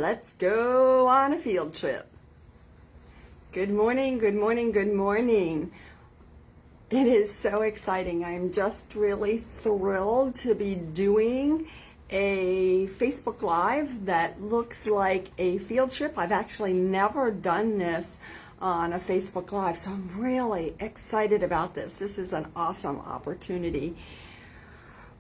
let's go on a field trip. Good morning, good morning, good morning. It is so exciting. I'm just really thrilled to be doing a Facebook Live that looks like a field trip. I've actually never done this on a Facebook Live, so I'm really excited about this. This is an awesome opportunity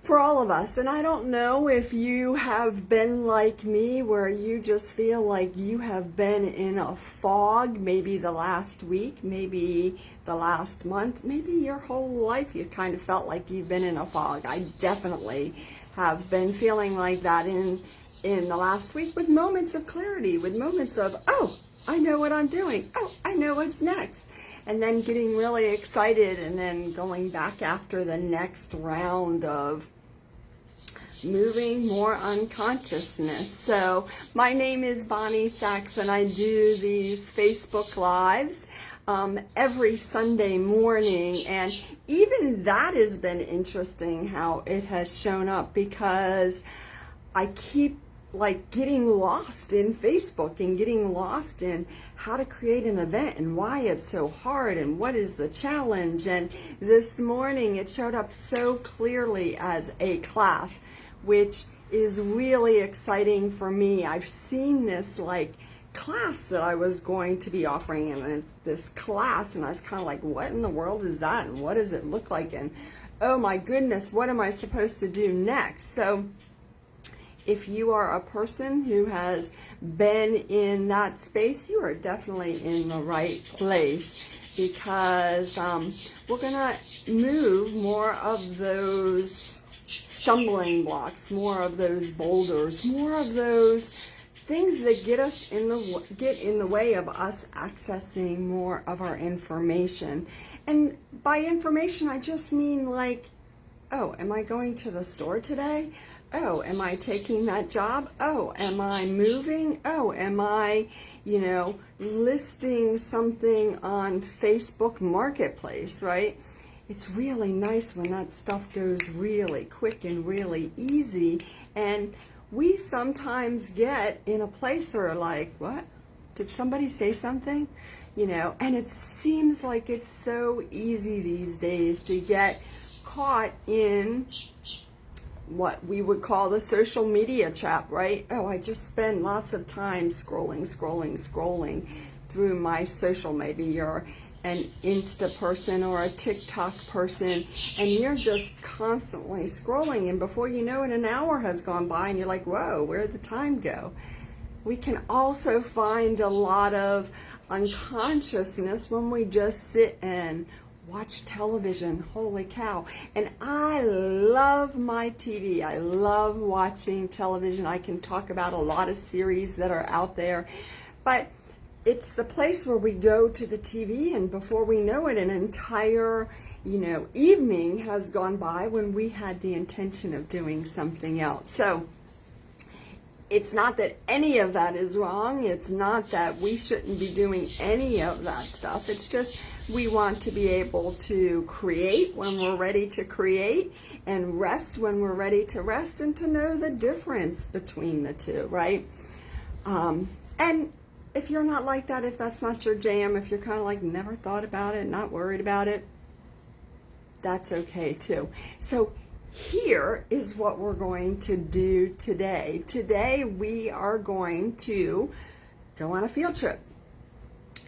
for all of us. And I don't know if you have been like me, where you just feel like you have been in a fog, maybe the last week, maybe the last month, maybe your whole life you kind of felt like you've been in a fog. I definitely have been feeling like that in the last week, with moments of clarity, with moments of, oh, I know what I'm doing. Oh, I know what's next. And then getting really excited and then going back after the next round of moving more unconsciousness. So my name is Bonnie Sachs, and I do these Facebook Lives every Sunday morning. And even that has been interesting how it has shown up, because I keep getting lost in Facebook and getting lost in how to create an event and why it's so hard and what is the challenge. And this morning it showed up so clearly as a class, which is really exciting for me. I've seen this class that I was going to be offering, and this class, and I was kind of like, what in the world is that, and what does it look like, and oh my goodness, what am I supposed to do next? So if you are a person who has been in that space, you are definitely in the right place, because we're going to move more of those stumbling blocks, more of those boulders, more of those things that get in the way of us accessing more of our information. And by information, I just mean oh, am I going to the store today? Oh, am I taking that job? Oh, am I moving? Oh, am I, listing something on Facebook Marketplace, right? It's really nice when that stuff goes really quick and really easy. And we sometimes get in a place where what? Did somebody say something? And it seems like it's so easy these days to get caught in what we would call the social media trap, right? Oh, I just spend lots of time scrolling through my social. Maybe you're an Insta person or a TikTok person, and you're just constantly scrolling, and before you know it, an hour has gone by, and you're like, whoa, where'd the time go? We can also find a lot of unconsciousness when we just sit and watch television. Holy cow. And I love my TV. I love watching television. I can talk about a lot of series that are out there, but it's the place where we go to the TV, and before we know it, an entire evening has gone by when we had the intention of doing something else. So it's not that any of that is wrong. It's not that we shouldn't be doing any of that stuff. It's just we want to be able to create when we're ready to create, and rest when we're ready to rest, and to know the difference between the two, right? And if you're not like that, if that's not your jam, if you're kind of never thought about it, not worried about it, that's okay too. So here is what we're going to do today. Today we are going to go on a field trip.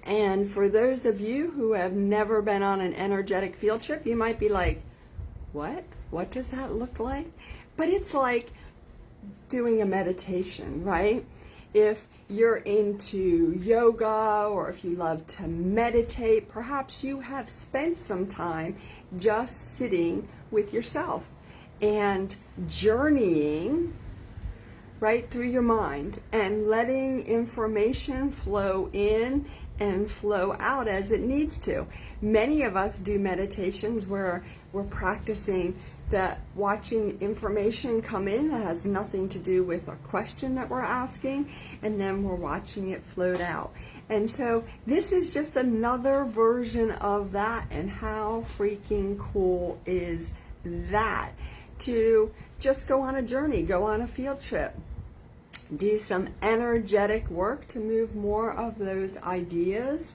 And for those of you who have never been on an energetic field trip, you might be like, what? What does that look like? But it's like doing a meditation, right? If you're into yoga, or if you love to meditate, perhaps you have spent some time just sitting with yourself and journeying right through your mind and letting information flow in and flow out as it needs to. Many of us do meditations where we're practicing that, watching information come in that has nothing to do with a question that we're asking, and then we're watching it float out. And so this is just another version of that, and how freaking cool is that? To just go on a journey, go on a field trip. do some energetic work to move more of those ideas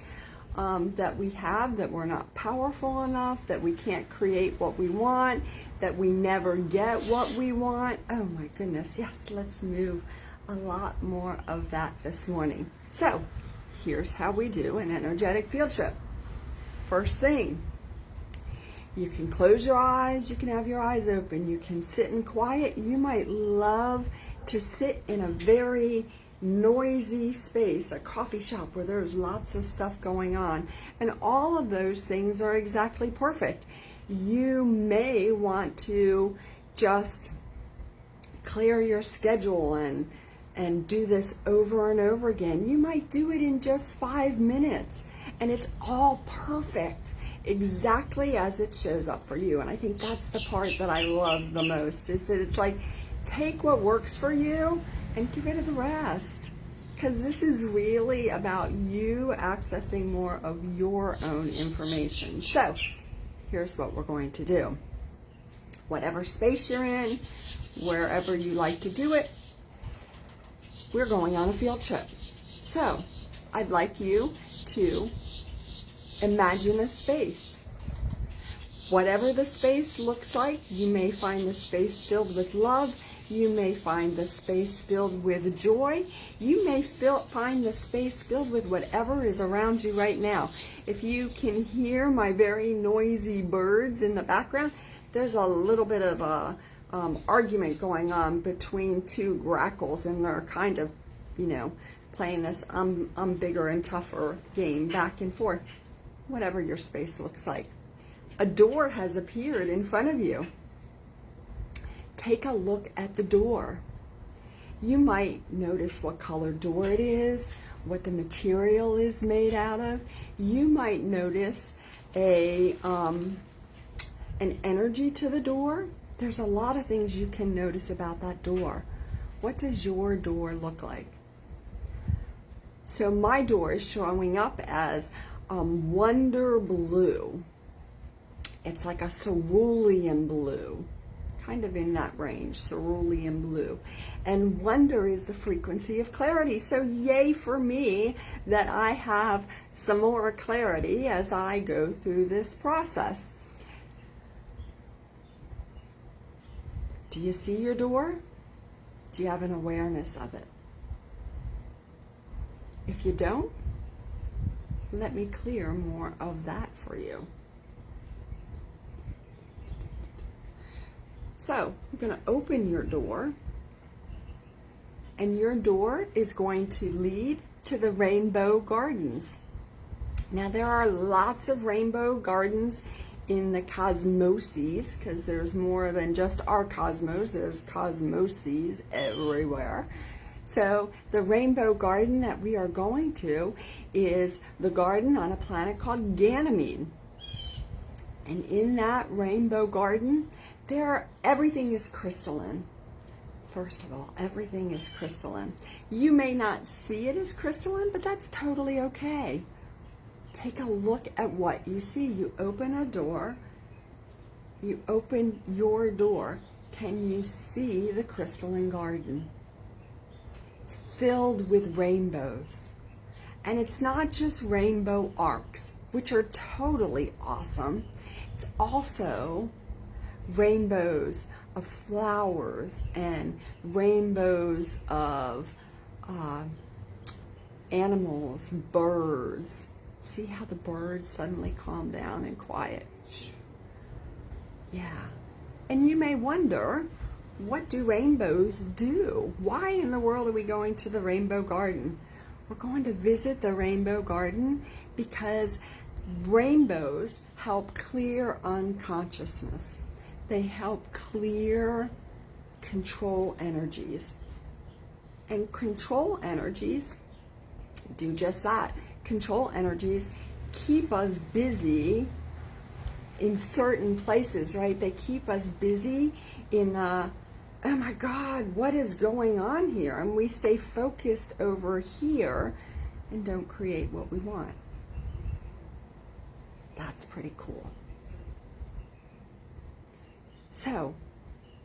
that we have, that we're not powerful enough, that we can't create what we want, that we never get what we want. Oh my goodness, yes, let's move a lot more of that this morning. So here's how we do an energetic field trip. First thing, you can close your eyes, you can have your eyes open, you can sit in quiet. You might love to sit in a very noisy space, a coffee shop where there's lots of stuff going on, and all of those things are exactly perfect. You may want to just clear your schedule and do this over and over again. You might do it in just 5 minutes, and it's all perfect, exactly as it shows up for you. And I think that's the part that I love the most, is that it's like, take what works for you and get rid of the rest, because this is really about you accessing more of your own information. So here's what we're going to do. Whatever space you're in, wherever you like to do it, we're going on a field trip. So I'd like you to imagine a space. Whatever the space looks like, you may find the space filled with love. You may find the space filled with joy. You may find the space filled with whatever is around you right now. If you can hear my very noisy birds in the background, there's a little bit of a argument going on between two grackles, and they're kind of, playing this I'm bigger and tougher game back and forth. Whatever your space looks like. A door has appeared in front of you. Take a look at the door. You might notice what color door it is, what the material is made out of. You might notice an energy to the door. There's a lot of things you can notice about that door. What does your door look like? So my door is showing up as Wonder Blue. It's like a cerulean blue, kind of in that range, cerulean blue. And wonder is the frequency of clarity. So yay for me that I have some more clarity as I go through this process. Do you see your door? Do you have an awareness of it? If you don't, let me clear more of that for you. So you're going to open your door, and your door is going to lead to the rainbow gardens. Now there are lots of rainbow gardens in the cosmoses, because there's more than just our cosmos, there's cosmoses everywhere. So the rainbow garden that we are going to is the garden on a planet called Ganymede. And in that rainbow garden, everything is crystalline. First of all, everything is crystalline. You may not see it as crystalline, but that's totally okay. Take a look at what you see. You open a door. You open your door. Can you see the crystalline garden? It's filled with rainbows. And it's not just rainbow arcs, which are totally awesome. It's also rainbows of flowers and rainbows of animals, birds. See how the birds suddenly calm down and quiet? Yeah. And you may wonder, what do rainbows do? Why in the world are we going to the rainbow garden? We're going to visit the rainbow garden because rainbows help clear unconsciousness. They help clear control energies. And control energies do just that. Control energies keep us busy in certain places, right? They keep us busy in, oh my God, what is going on here? And we stay focused over here and don't create what we want. That's pretty cool. So,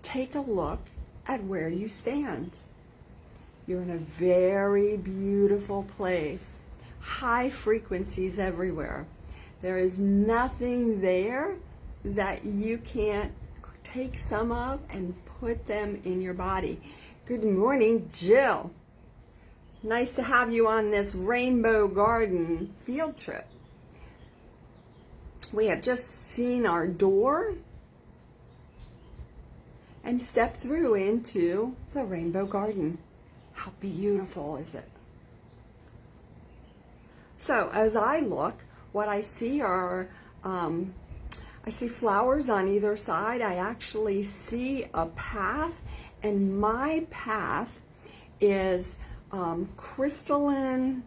take a look at where you stand. You're in a very beautiful place. High frequencies everywhere. There is nothing there that you can't take some of and put them in your body. Good morning, Jill. Nice to have you on this Rainbow Garden field trip. We have just seen our door and stepped through into the Rainbow Garden. How beautiful is it? So as I look, what I see are, I see flowers on either side. I actually see a path, and my path is crystalline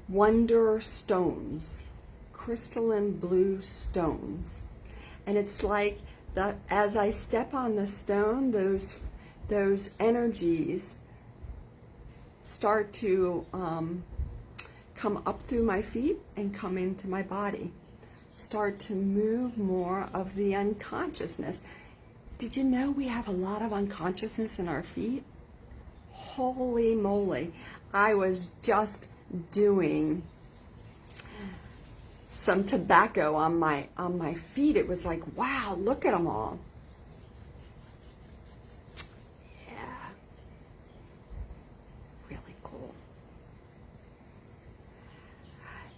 wonder stones, crystalline blue stones. And it's like as I step on the stone, those energies start to come up through my feet and come into my body. Start to move more of the unconsciousness. Did you know we have a lot of unconsciousness in our feet? Holy moly. I was just doing some tobacco on my feet. It was like, wow, look at them all. Yeah. Really cool.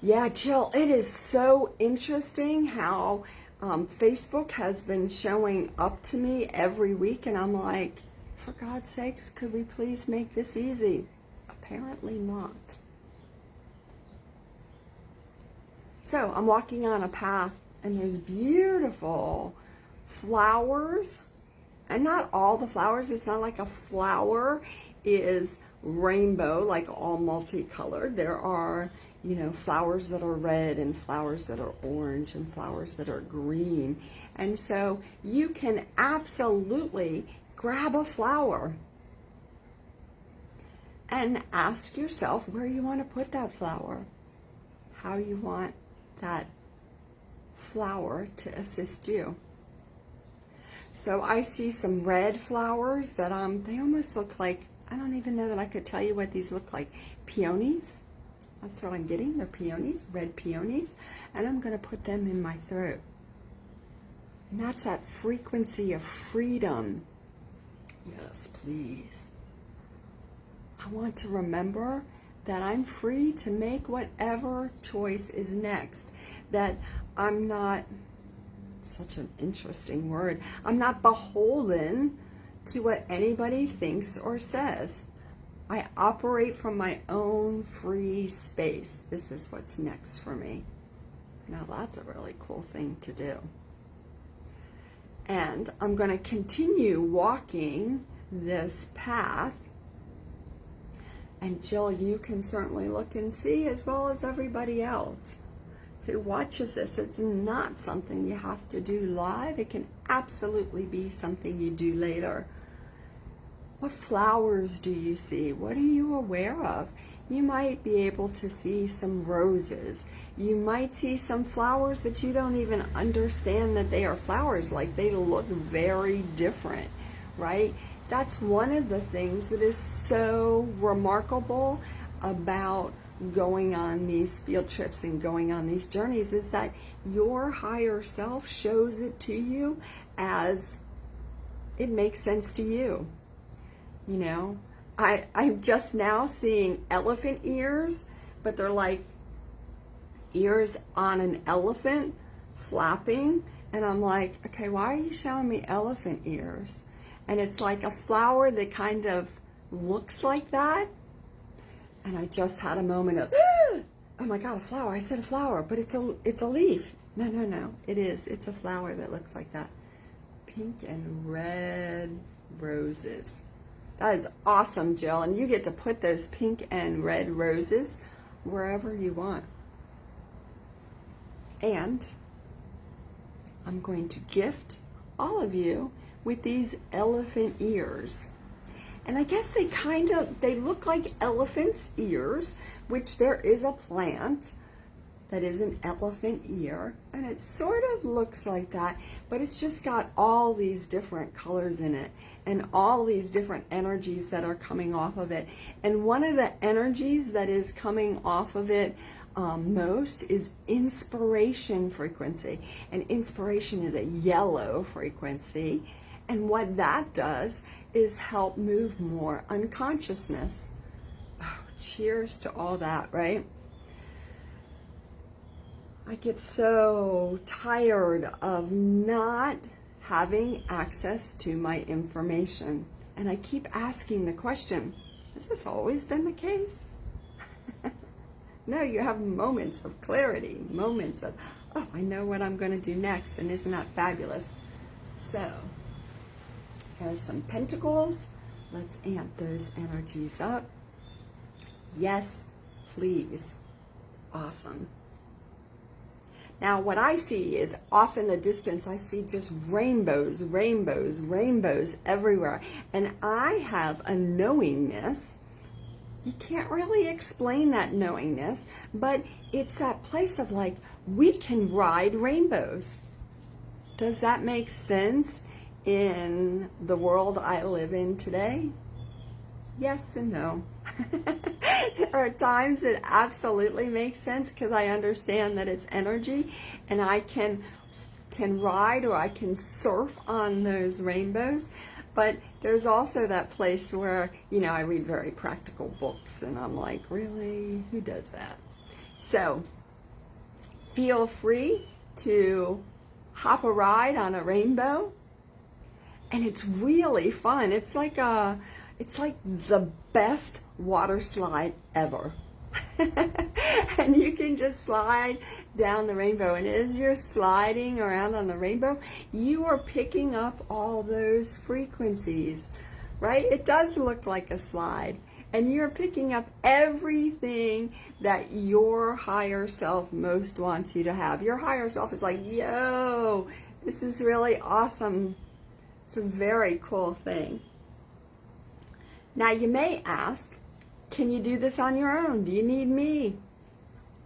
Yeah, Jill, it is so interesting how Facebook has been showing up to me every week, and I'm like, for God's sakes, could we please make this easy? Apparently not. So I'm walking on a path, and there's beautiful flowers, and not all the flowers. It's not like a flower is rainbow, like all multicolored. There are, you know, flowers that are red and flowers that are orange and flowers that are green. And so you can absolutely grab a flower and ask yourself where you want to put that flower, how you want that flower to assist you. So I see some red flowers that they almost look like, I don't even know that I could tell you what these look like. Peonies. That's what I'm getting. They're peonies, red peonies. And I'm going to put them in my throat. And that's that frequency of freedom. Yes, please. I want to remember that I'm free to make whatever choice is next. That I'm not, such an interesting word, I'm not beholden to what anybody thinks or says. I operate from my own free space. This is what's next for me. Now that's a really cool thing to do. And I'm going to continue walking this path. And Jill, you can certainly look and see, as well as everybody else who watches this. It's not something you have to do live. It can absolutely be something you do later. What flowers do you see? What are you aware of? You might be able to see some roses. You might see some flowers that you don't even understand that they are flowers. Like, they look very different, right? That's one of the things that is so remarkable about going on these field trips and going on these journeys, is that your higher self shows it to you as it makes sense to you. You know, I'm just now seeing elephant ears, but they're like ears on an elephant flapping. And I'm like, okay, why are you showing me elephant ears? And it's like a flower that kind of looks like that. And I just had a moment of, oh my God, a flower. I said a flower, but it's a leaf. No, it is. It's a flower that looks like that. Pink and red roses. That is awesome, Jill. And you get to put those pink and red roses wherever you want. And I'm going to gift all of you with these elephant ears. And I guess they look like elephant's ears, which there is a plant that is an elephant ear, and it sort of looks like that, but it's just got all these different colors in it and all these different energies that are coming off of it. And one of the energies that is coming off of it most is inspiration frequency, and inspiration is a yellow frequency, and what that does is help move more unconsciousness. Oh, cheers to all that, right? I get so tired of not having access to my information, and I keep asking the question, has this always been the case? No, you have moments of clarity, moments of, oh, I know what I'm going to do next, and isn't that fabulous? So, here's some pentacles. Let's amp those energies up. Yes, please. Awesome. Now, what I see is off in the distance, I see just rainbows, rainbows, rainbows everywhere. And I have a knowingness. You can't really explain that knowingness, but it's that place of like, we can ride rainbows. Does that make sense in the world I live in today? Yes and no. There are times it absolutely makes sense because I understand that it's energy, and I can ride or I can surf on those rainbows. But there's also that place where, you know, I read very practical books and I'm like, really? Who does that? So feel free to hop a ride on a rainbow, and it's really fun. It's like the best water slide ever. And you can just slide down the rainbow, and as you're sliding around on the rainbow, you are picking up all those frequencies, right? It does look like a slide, and you're picking up everything that your higher self most wants you to have. Your higher self is like, yo, this is really awesome. It's a very cool thing. Now you may ask, can you do this on your own? Do you need me?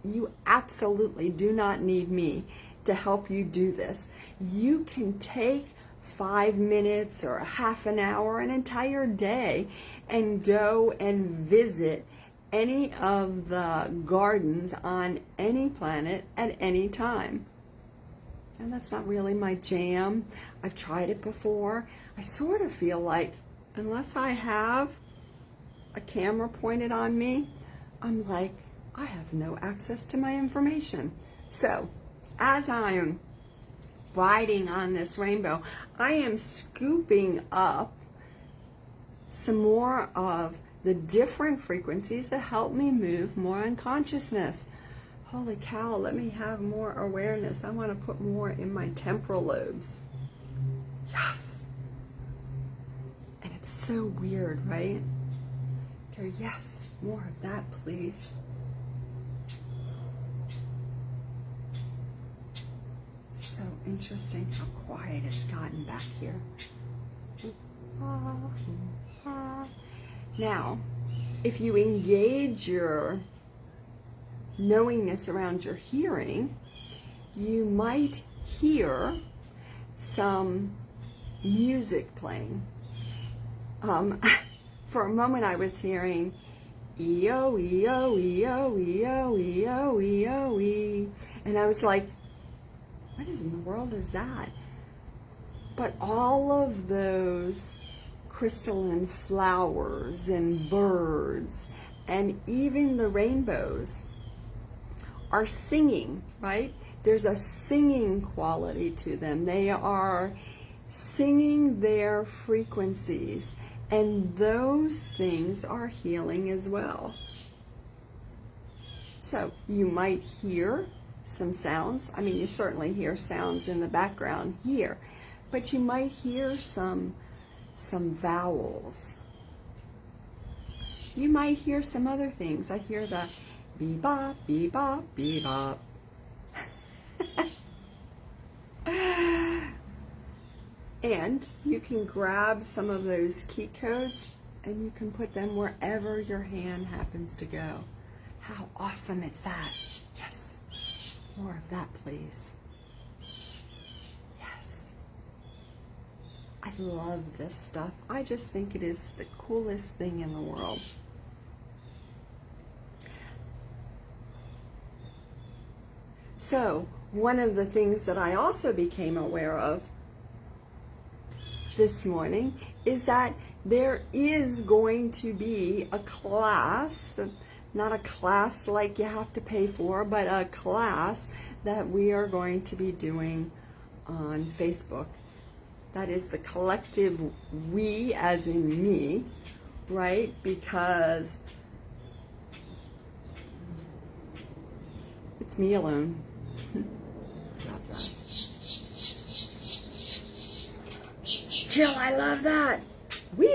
You absolutely do not need me to help you do this. You can take 5 minutes or a half an hour, an entire day, and go and visit any of the gardens on any planet at any time. And that's not really my jam. I've tried it before. I sort of feel like unless I have a camera pointed on me, I'm like, I have no access to my information. So, as I'm riding on this rainbow, I am scooping up some more of the different frequencies that help me move more in consciousness. Holy cow, let me have more awareness. I want to put more in my temporal lobes. Yes. And it's so weird, right? Go, yes, more of that, please. So interesting how quiet it's gotten back here. Now, if you engage your knowingness around your hearing, you might hear some music playing. For a moment I was hearing E-O, E-O, E-O, E-O, E-O, E-O, E, and I was like, what in the world is that? But all of those crystalline flowers and birds and even the rainbows are singing, right? There's a singing quality to them. They are singing their frequencies, and those things are healing as well. So you might hear some sounds. I mean, you certainly hear sounds in the background here, but you might hear some vowels. You might hear some other things. I hear the bebop, bebop, bebop. And you can grab some of those key codes and you can put them wherever your hand happens to go. How awesome is that? Yes. More of that, please. Yes. I love this stuff. I just think it is the coolest thing in the world. So, one of the things that I also became aware of this morning is that there is going to be a class, not a class like you have to pay for, but a class that we are going to be doing on Facebook. That is the collective we, as in me, right? Because it's me alone. Love that. Jill, I love that. Whee!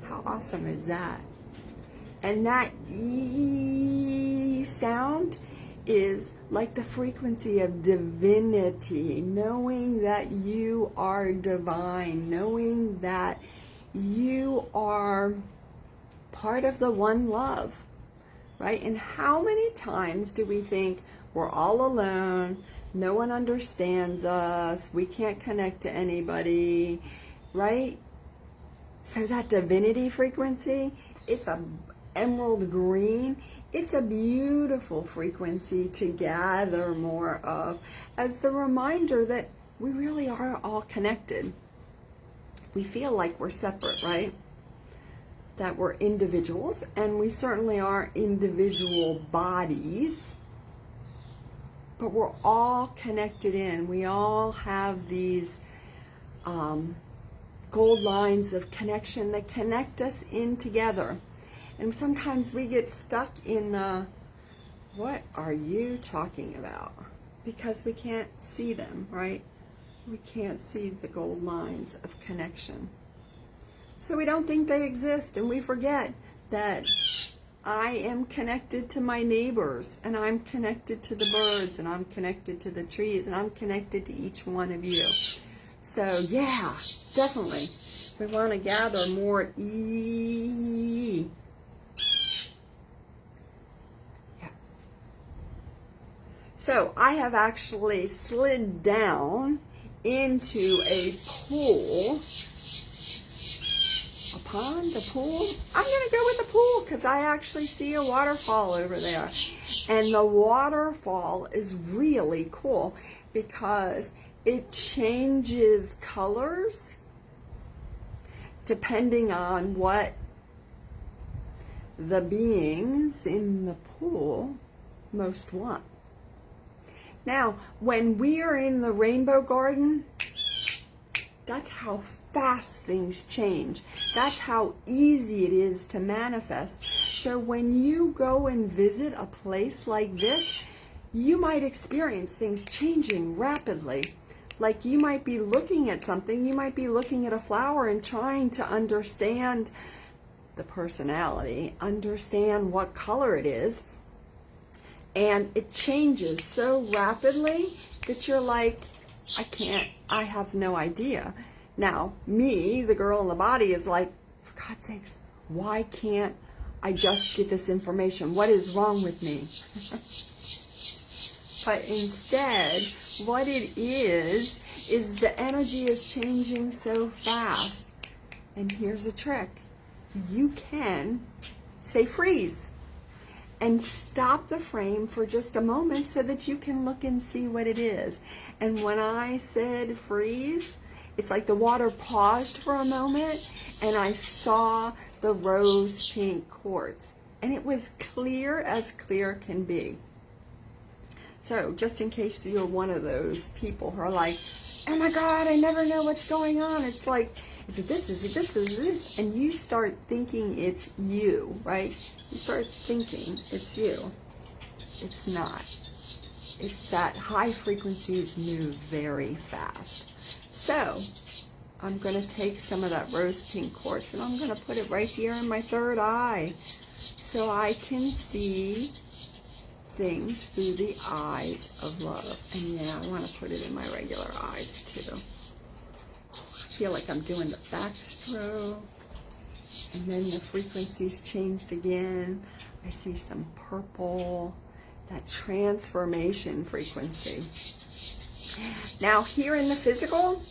How awesome is that? And that E sound is like the frequency of divinity, knowing that you are divine, knowing that you are part of the one love, right? And how many times do we think we're all alone, no one understands us, we can't connect to anybody, right? So that divinity frequency, it's a emerald green. It's a beautiful frequency to gather more of as the reminder that we really are all connected. We feel like we're separate, right? That we're individuals, and we certainly are individual bodies, but we're all connected in. We all have these gold lines of connection that connect us in together. And sometimes we get stuck in the, what are you talking about? Because we can't see them, right? We can't see the gold lines of connection. So we don't think they exist, and we forget that I am connected to my neighbors, and I'm connected to the birds, and I'm connected to the trees, and I'm connected to each one of you. So yeah, definitely. We want to gather more E. So I have actually slid down into a pool, a pond, a pool. I'm going to go with the pool because I actually see a waterfall over there. And the waterfall is really cool because it changes colors depending on what the beings in the pool most want. Now, when we are in the rainbow garden, that's how fast things change. That's how easy it is to manifest. So when you go and visit a place like this, you might experience things changing rapidly. Like you might be looking at something, you might be looking at a flower and trying to understand the personality, understand what color it is. And it changes so rapidly that you're like, I have no idea. Now, me, the girl in the body, is like, for God's sakes, why can't I just get this information? What is wrong with me? But instead, what it is the energy is changing so fast. And here's a trick. You can say freeze and stop the frame for just a moment so that you can look and see what it is. And when I said freeze, it's like the water paused for a moment and I saw the rose pink quartz. And it was clear as clear can be. So just in case you're one of those people who are like, oh my God, I never know what's going on. It's like, is it this, is it this, is it this? And you start thinking it's you, right? You start thinking it's you. It's not. It's that high frequencies move very fast. So I'm going to take some of that rose pink quartz and I'm going to put it right here in my third eye so I can see things through the eyes of love. And yeah, I want to put it in my regular eyes too. I feel like I'm doing the backstroke. And then the frequencies changed again. I see some purple, that transformation frequency. Now here in the physical,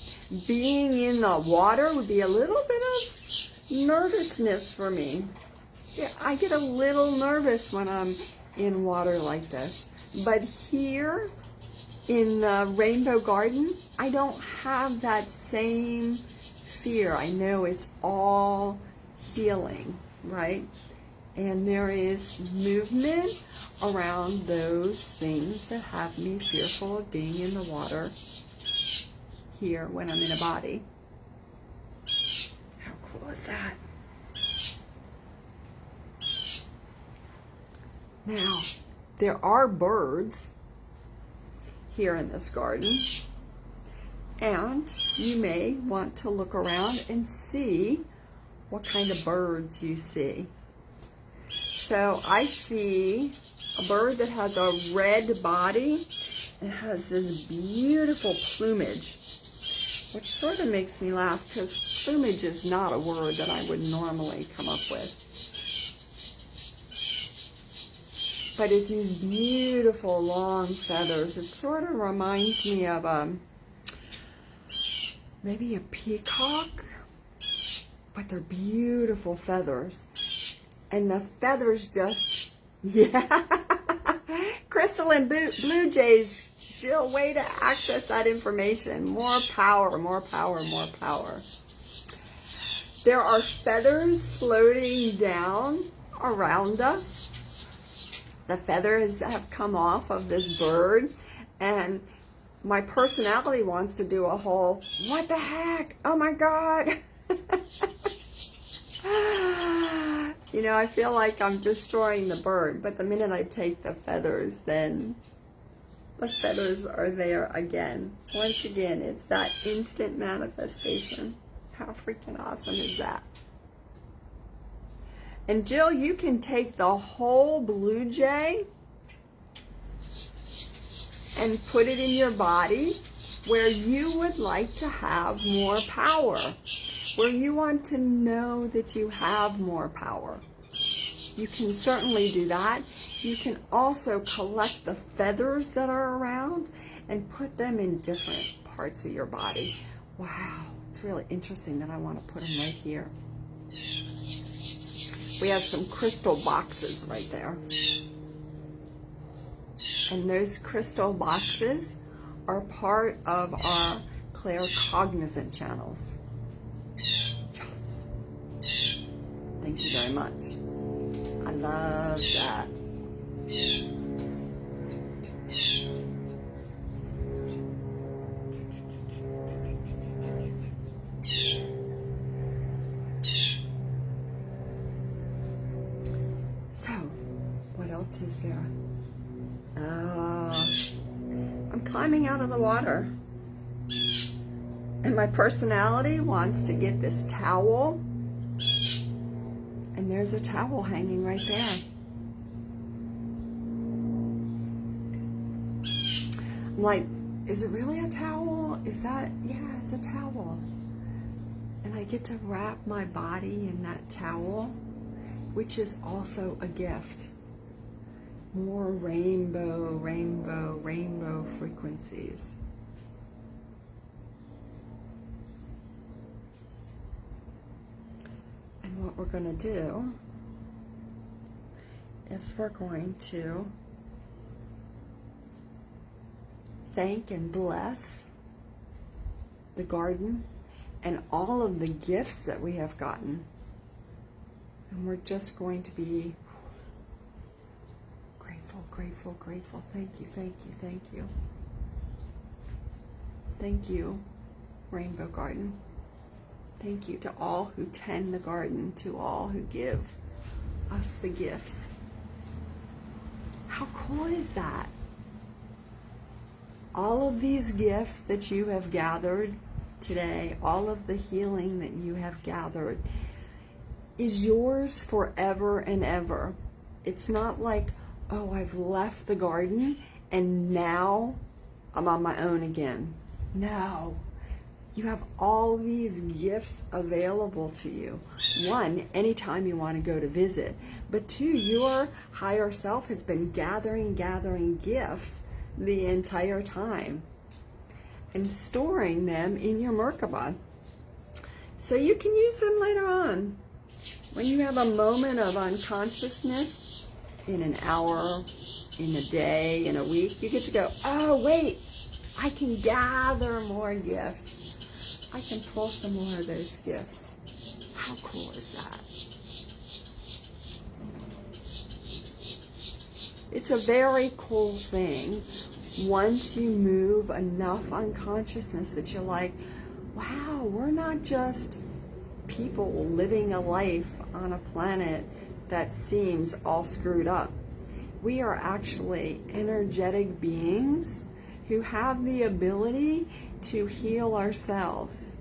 being in the water would be a little bit of nervousness for me. Yeah, I get a little nervous when I'm in water like this. But here in the rainbow garden, I don't have that same fear. I know it's all healing, right? And there is movement around those things that have me fearful of being in the water here when I'm in a body. How cool is that? Now, there are birds here in this garden, and you may want to look around and see what kind of birds you see. So I see a bird that has a red body and has this beautiful plumage, which sort of makes me laugh because plumage is not a word that I would normally come up with. But it's these beautiful long feathers. It sort of reminds me of maybe a peacock, but they're beautiful feathers. And the feathers just, yeah. Crystal and Blue Jays, Jill, way to access that information. More power, more power, more power. There are feathers floating down around us. The feathers have come off of this bird, and my personality wants to do a whole, what the heck? Oh my God. You know, I feel like I'm destroying the bird, but the minute I take the feathers, then the feathers are there again. Once again, it's that instant manifestation. How freaking awesome is that? And Jill, you can take the whole blue jay and put it in your body where you would like to have more power, where you want to know that you have more power. You can certainly do that. You can also collect the feathers that are around and put them in different parts of your body. Wow, it's really interesting that I want to put them right here. We have some crystal boxes right there. And those crystal boxes are part of our claircognizant channels. Yes. Thank you very much. I love that. So, what else is there? I'm climbing out of the water. And my personality wants to get this towel. And there's a towel hanging right there. I'm like, is it really a towel? Is that, yeah, it's a towel. And I get to wrap my body in that towel, which is also a gift. More rainbow, rainbow, rainbow frequencies. And what we're going to do is we're going to thank and bless the garden and all of the gifts that we have gotten. And we're just going to be grateful, grateful, grateful. Thank you, thank you, thank you. Thank you, Rainbow Garden. Thank you to all who tend the garden, to all who give us the gifts. How cool is that? All of these gifts that you have gathered today, all of the healing that you have gathered, is yours forever and ever. It's not like, oh, I've left the garden and now I'm on my own again. No. You have all these gifts available to you. One, anytime you want to go to visit. But two, your higher self has been gathering gifts the entire time and storing them in your Merkaba. So you can use them later on. When you have a moment of unconsciousness, in an hour, in a day, in a week, you get to go, oh wait, I can gather more gifts. I can pull some more of those gifts. How cool is that? It's a very cool thing once you move enough unconsciousness that you're like, wow, we're not just people living a life on a planet that seems all screwed up. We are actually energetic beings who have the ability to heal ourselves,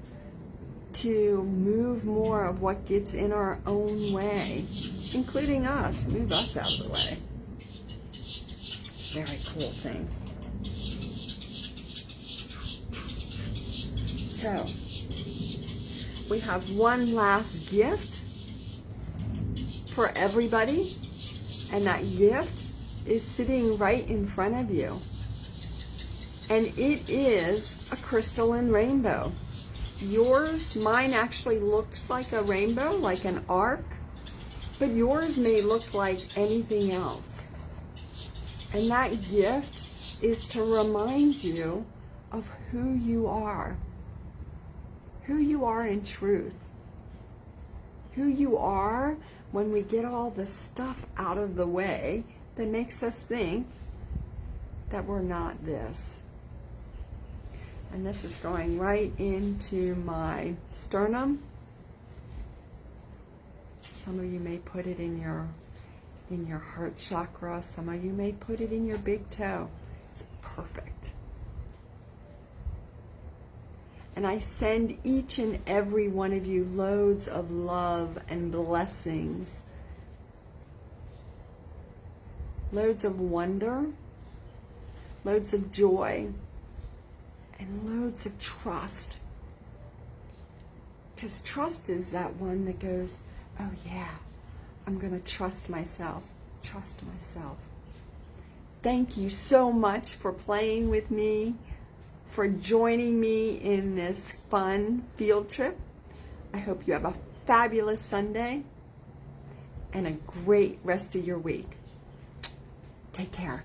to move more of what gets in our own way, including us, move us out of the way. Very cool thing. So, we have one last gift for everybody, and that gift is sitting right in front of you. And it is a crystalline rainbow. Yours, mine actually looks like a rainbow, like an arc, but yours may look like anything else. And that gift is to remind you of who you are in truth, who you are when we get all the stuff out of the way that makes us think that we're not this. And this is going right into my sternum. Some of you may put it in your heart chakra. Some of you may put it in your big toe. It's perfect. And I send each and every one of you loads of love and blessings. Loads of wonder, loads of joy, and loads of trust. Because trust is that one that goes, oh yeah, I'm going to trust myself. Trust myself. Thank you so much for playing with me, for joining me in this fun field trip. I hope you have a fabulous Sunday and a great rest of your week. Take care.